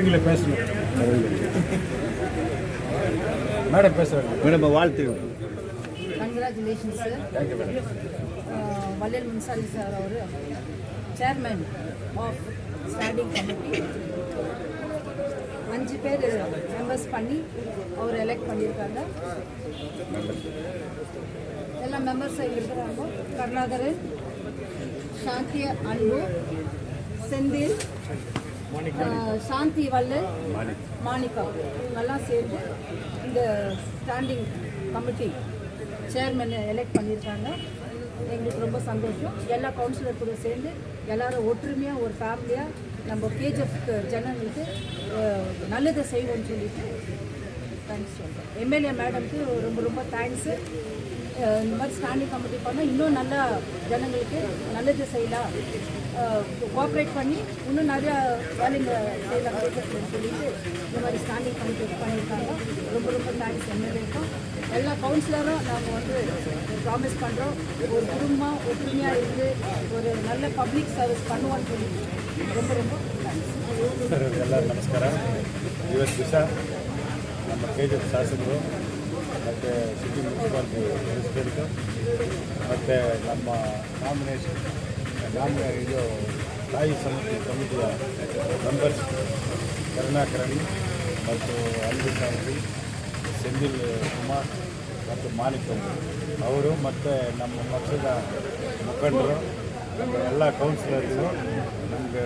தெலுங்குல பேசணும். மேடம் பேசுகிறாங்க. மேடம் வாழ்த்து. Congratulations sir. ವಲ್ಲೇಲ್ ಮುನ್ಸಾಲಿ ಸರ್ ಅವರು ಚೇರ್ಮನ್ ಆಫ್ ಸ್ಟ್ಯಾಂಡಿಂಗ್ ಕಮಿಟಿ 5 பேர் மெம்பர்ஸ் பண்ணி அவர் எலெக்ட் பண்ணியிருக்காங்க. ಎಲ್ಲ ಮೆಂಬರ್ಸ್ இருக்கிறாங்க. கருணாகரன், சாந்தி அன்பு, செந்தில், சாந்தி வல்லல், மாணிக்கா இவங்கெல்லாம் சேர்ந்து இந்த ஸ்டாண்டிங் கமிட்டி சேர்மன் எலெக்ட் பண்ணியிருக்காங்க. எங்களுக்கு ரொம்ப சந்தோஷம். எல்லா கவுன்சிலர் கூட சேர்ந்து எல்லாரும் ஒற்றுமையாக ஒரு ஃபேமிலியாக நம்ம கேஜிஎஃப் ஜனங்களுக்கு நல்லதை செய்வோம்னு சொல்லிட்டு தேங்க்ஸ் சொல்கிறோம். எம்எல்ஏ மேடம்க்கு ரொம்ப ரொம்ப தேங்க்ஸு. இந்த மாதிரி ஸ்டாண்டிங் கமிட்டி பண்ணால் இன்னும் நல்லா ஜனங்களுக்கு நல்லது செய்யலாம், கோஆப்ரேட் பண்ணி இன்னும் நிறையா வேலைங்க செய்யலாம் கேஜிஎஃப்னு சொல்லிட்டு இந்த மாதிரி ஸ்டாண்டிங் கமிட்டி பண்ணியிருக்காங்க. ரொம்ப ரொம்ப தேங்க்ஸ் எம்எல்ஏக்கும். எல்லா கவுன்சிலரும் நாங்கள் வந்து ப்ராமிஸ் பண்ணுறோம், ஒரு குடும்பமாக ஒற்றுமையாக இருந்து ஒரு நல்ல பப்ளிக் சர்வீஸ் பண்ணுவோன்னு சொல்லிட்டு ரொம்ப ரொம்ப தேங்க்ஸ். ಎಲ್ಲರಿಗೂ ನಮಸ್ಕಾರ. ಇವತ್ತು ದಿವಸ ನಮ್ಮ ಕೆಜಿಎಫ್ ಶಾಸಕರು ಮತ್ತು ಸಿಟಿ ಮುನ್ಸಿಪಾಲಿಟಿ ಪ್ರೆಸಿಡೆಂಟು ಮತ್ತು ನಮ್ಮ ಇದು ಸ್ಥಾಯಿ ಸಮಿತಿಯ ಮೆಂಬರ್ಸ್ ಕರುಣಾಕರನ್ ಮತ್ತು ಅಲ್ವಿ ಸಾಂಗ್ರಿ, ಸೆಂದಿಲ್ ಕುಮಾರ್ ಮತ್ತು ಮಾಣಿಕ್ ಅವರು ಮತ್ತು ನಮ್ಮ ಪಕ್ಷದ ಮುಖಂಡರು ಎಲ್ಲ ಕೌನ್ಸಿಲರ್ಗಳು ನಮಗೆ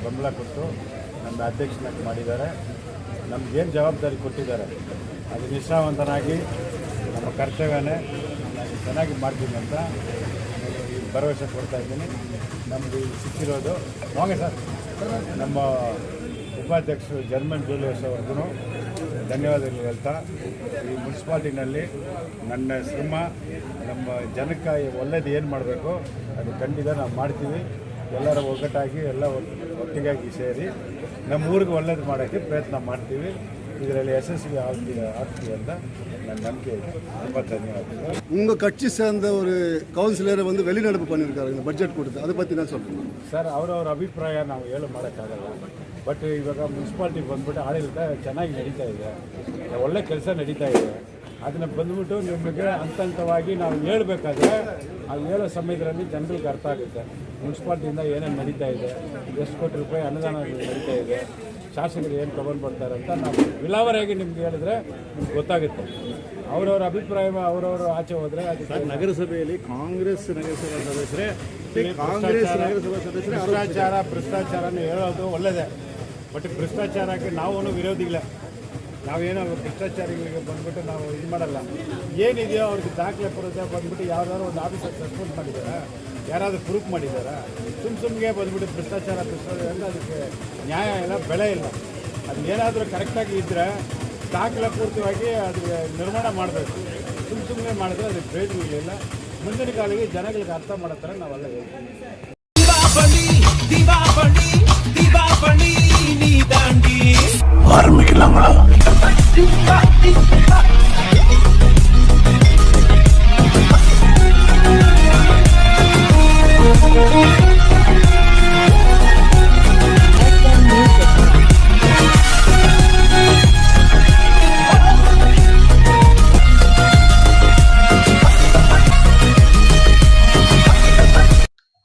ಬೆಂಬಲ ಕೊಟ್ಟು ನಮ್ಮ ಅಧ್ಯಕ್ಷನಾಗಿ ಮಾಡಿದ್ದಾರೆ. ನಮಗೇನು ಜವಾಬ್ದಾರಿ ಕೊಟ್ಟಿದ್ದಾರೆ ಅದು ನಿಷ್ಠಾವಂತನಾಗಿ ನಮ್ಮ ಕರ್ತವ್ಯನೇ ನಾನು ಚೆನ್ನಾಗಿ ಮಾಡ್ತೀನಿ ಅಂತ ಈ ಭರವಸೆ ಕೊಡ್ತಾ ಇದ್ದೀನಿ. ನಮ್ಮದು ಸಿಕ್ಕಿರೋದು ಹೋಗಿ ಸರ್ ನಮ್ಮ ಉಪಾಧ್ಯಕ್ಷರು ಜರ್ಮನ್ ಜೂಲಿಯರ್ಸ್ ಅವ್ರಿಗೂ ಧನ್ಯವಾದಗಳು ಹೇಳ್ತಾ, ಈ ಮುನ್ಸಿಪಾಲ್ಟಿನಲ್ಲಿ ನನ್ನ ಶ್ರಮ ನಮ್ಮ ಜನಕ್ಕೆ ಒಳ್ಳೇದು ಏನು ಮಾಡಬೇಕು ಅದು ಖಂಡಿತ ನಾವು ಮಾಡ್ತೀವಿ. ಎಲ್ಲರ ಒಗ್ಗಟ್ಟಾಗಿ ಎಲ್ಲ ಒಟ್ಟಿಗಾಗಿ ಸೇರಿ ನಮ್ಮ ಊರಿಗೆ ಒಳ್ಳೇದು ಮಾಡೋಕ್ಕೆ ಪ್ರಯತ್ನ ಮಾಡ್ತೀವಿ. ಇದರಲ್ಲಿ ಯಶಸ್ವಿ ಆಗ್ತೀವಿ ಅಂತ ನನ್ನ ನಂಬಿಕೆ ಇದೆ. ரொம்ப ಧನ್ಯವಾದಗಳು. உங்கள் கட்சி சேர்ந்த ஒரு கவுன்சிலரை வந்து வெளிநடப்பு பண்ணியிருக்காரு இந்த பட்ஜெட் கொடுத்து, அதை பற்றி நான் சொல்கிறேன் ಸರ್. ಅವರವ್ರ ಅಭಿಪ್ರಾಯ ನಾವು ಹೇಳು ಮಾಡೋಕ್ಕಾಗಲ್ಲ. ಬಟ್ ಇವಾಗ ಮುನ್ಸಿಪಾಲ್ಟಿಗೆ ಬಂದ್ಬಿಟ್ಟು ಆಡಳಿತ ಚೆನ್ನಾಗಿ ನಡೀತಾ ಇದೆ, ಒಳ್ಳೆ ಕೆಲಸ ನಡೀತಾ ಇದೆ. ಅದನ್ನು ಬಂದ್ಬಿಟ್ಟು ನಿಮಗೆ ಹಂತವಾಗಿ ನಾವು ಹೇಳಬೇಕಾದ್ರೆ ಅದು ಹೇಳೋ ಸಮಯದಲ್ಲಿ ಜನರಿಗೆ ಅರ್ಥ ಆಗುತ್ತೆ. ಮುನ್ಸಿಪಾಲ್ಟಿಯಿಂದ ಏನೇನು ನಡೀತಾ ಇದೆ, ಎಷ್ಟು ಕೋಟಿ ರೂಪಾಯಿ ಅನುದಾನ ನಡೀತಾ ಇದೆ, ಶಾಸಕರು ಏನು ತೊಗೊಂಡು ಬರ್ತಾರೆ ಅಂತ ನಾವು ವಿಲಾವರಿಯಾಗಿ ನಿಮ್ಗೆ ಹೇಳಿದ್ರೆ ನಿಮ್ಗೆ ಗೊತ್ತಾಗುತ್ತೆ. ಅವರವರ ಅಭಿಪ್ರಾಯ ಅವರವರು ಆಚೆ ಹೋದರೆ ಅದು ನಗರಸಭೆಯಲ್ಲಿ ಕಾಂಗ್ರೆಸ್ ನಗರಸಭಾ ಸದಸ್ಯರೇ ಭ್ರಷ್ಟಾಚಾರನ ಹೇಳೋದು ಒಳ್ಳೆಯದೇ. ಬಟ್ ಭ್ರಷ್ಟಾಚಾರಕ್ಕೆ ನಾವು ವಿರೋಧಿಗಳೇ. ನಾವೇನೋ ಭ್ರಷ್ಟಾಚಾರಿಗಳಿಗೆ ಬಂದ್ಬಿಟ್ಟು ನಾವು ಇದು ಮಾಡಲ್ಲ. ಏನಿದೆಯೋ ಅವ್ರಿಗೆ ದಾಖಲೆ ಬರುತ್ತೆ ಬಂದ್ಬಿಟ್ಟು ಯಾವ್ದಾದ್ರು ಒಂದು ಆಫೀಸರ್ ಸಸ್ಪೆಂಡ್ ಮಾಡಿದ್ದಾರೆ, ಯಾರಾದರೂ ಪ್ರೂಫ್ ಮಾಡಿದ್ದಾರೆ. ಸುಮ್ಮನೆ ಬಂದ್ಬಿಟ್ಟು ಭ್ರಷ್ಟಾಚಾರ ಅಂದರೆ ಅದಕ್ಕೆ ನ್ಯಾಯ ಇಲ್ಲ, ಬೆಲೆ ಇಲ್ಲ. ಅದು ಏನಾದರೂ ಕರೆಕ್ಟಾಗಿ ಇದ್ದರೆ ದಾಖಲೆ ಪೂರ್ತಿಯಾಗಿ ಅದಕ್ಕೆ ನಿರ್ಮಾಣ ಮಾಡಬೇಕು. ಸುಮ್ಮನೆ ಮಾಡಿದ್ರೆ ಅದಕ್ಕೆ ಪ್ರಯೋಜನ ಇಲ್ಲ. ಮುಂದಿನ ಕಾಲಿಗೆ ಜನಗಳಿಗೆ ಅರ್ಥ ಮಾಡೋ ಥರ ನಾವೆಲ್ಲ ಹೇಳ್ತೀವಿ. ஆரம்பிக்கலாங்களா?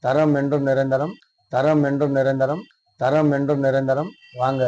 தரம் என்றும் நிரந்தரம், தரம் என்றும் நிரந்தரம், தரம் என்றும் நிரந்தரம். வாங்க.